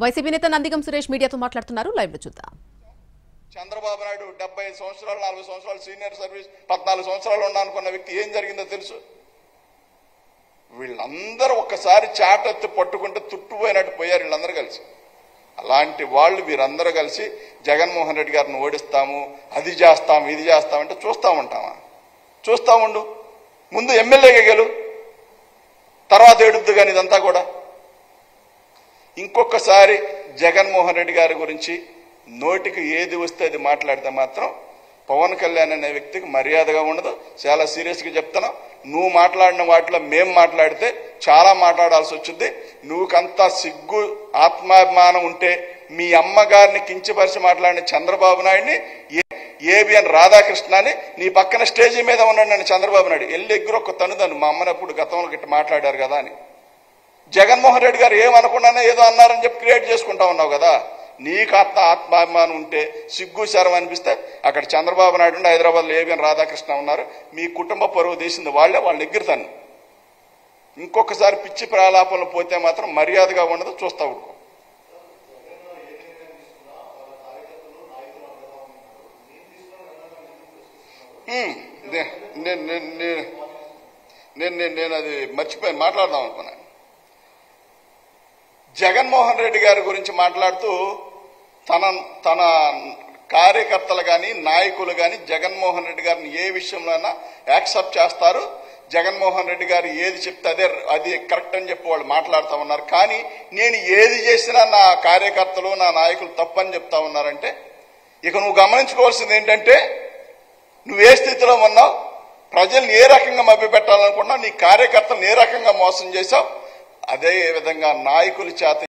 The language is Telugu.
వైసీపీ నేత నందిగం సురేష్ మీడియాతో మాట్లాడుతున్నారు. లైవ్ లో చూద్దాం. చంద్రబాబు నాయుడు 75 సంవత్సరాలు 40 సంవత్సరాలు సీనియర్ సర్వీస్ 14 సంవత్సరాలు ఉన్నానుకున్న వ్యక్తి ఏం జరిగిందో తెలుసు. వీళ్ళందరూ ఒక్కసారి చాటెత్తి పట్టుకుంటే తుట్టుపోయినట్టు పోయారు వీళ్ళందరూ కలిసి. అలాంటి వాళ్ళు వీరందరూ కలిసి జగన్మోహన్ రెడ్డి గారిని ఓడిస్తాము, అది చేస్తాము, ఇది చేస్తామంటే చూస్తామంటామా? చూస్తాముండు. ముందు ఎమ్మెల్యేగా గెలు, తర్వాత ఏడుద్దు కానీ ఇదంతా కూడా. ఇంకొకసారి జగన్మోహన్ రెడ్డి గారి గురించి నోటికి ఏది వస్తే అది మాట్లాడితే మాత్రం పవన్ కళ్యాణ్ అనే వ్యక్తికి మర్యాదగా ఉండదు. చాలా సీరియస్గా చెప్తున్నా. నువ్వు మాట్లాడిన వాటిలో మేం మాట్లాడితే చాలా మాట్లాడాల్సి వచ్చింది. నువ్వుకంతా సిగ్గు ఆత్మాభిమానం ఉంటే మీ అమ్మగారిని కించపరిచి మాట్లాడిన చంద్రబాబు నాయుడిని, ఏబిఎన్ రాధాకృష్ణని నీ పక్కన స్టేజీ మీద ఉన్నాడు నన్ను చంద్రబాబు నాయుడు వెళ్ళి ఎగ్గురొక్క తనుదాను మా అమ్మనప్పుడు గతంలో గిట్ట మాట్లాడారు కదా అని. జగన్మోహన్ రెడ్డి గారు ఏమనుకున్నానో ఏదో అన్నారని చెప్పి క్రియేట్ చేసుకుంటా ఉన్నావు కదా. నీకు ఆత్మాభిమానం ఉంటే సిగ్గు శరం అనిపిస్తే అక్కడ చంద్రబాబు నాయుడు ఉండి హైదరాబాద్లో ఏబిఎన్ రాధాకృష్ణ ఉన్నారు. మీ కుటుంబ పరువు తీసింది వాళ్ళని ఎగ్గురుతాను. ఇంకొకసారి పిచ్చి ప్రలాపనలు పోతే మాత్రం మర్యాదగా ఉండదు. చూస్తా ఉడుకో. నేను అది మర్చిపోయి మాట్లాడదాం అనుకున్నాను. జగన్మోహన్ రెడ్డి గారి గురించి మాట్లాడుతూ తన కార్యకర్తలు కానీ నాయకులు కానీ జగన్మోహన్ రెడ్డి గారిని ఏ విషయంలోనైనా యాక్సెప్ట్ చేస్తారు. జగన్మోహన్ రెడ్డి గారు ఏది చెప్తే అది కరెక్ట్ అని చెప్పి వాళ్ళు మాట్లాడుతూ ఉన్నారు. కానీ నేను ఏది చేసినా నా కార్యకర్తలు నా నాయకులు తప్పని చెప్తా ఉన్నారంటే ఇక నువ్వు గమనించుకోవాల్సింది ఏంటంటే నువ్వు ఏ స్థితిలో ఉన్నావు, ప్రజల్ని ఏ రకంగా మభ్యపెట్టాలనుకున్నావు, నీ కార్యకర్తలను ఏ రకంగా మోసం చేశావు, అదే విధంగా నాయకుల చేత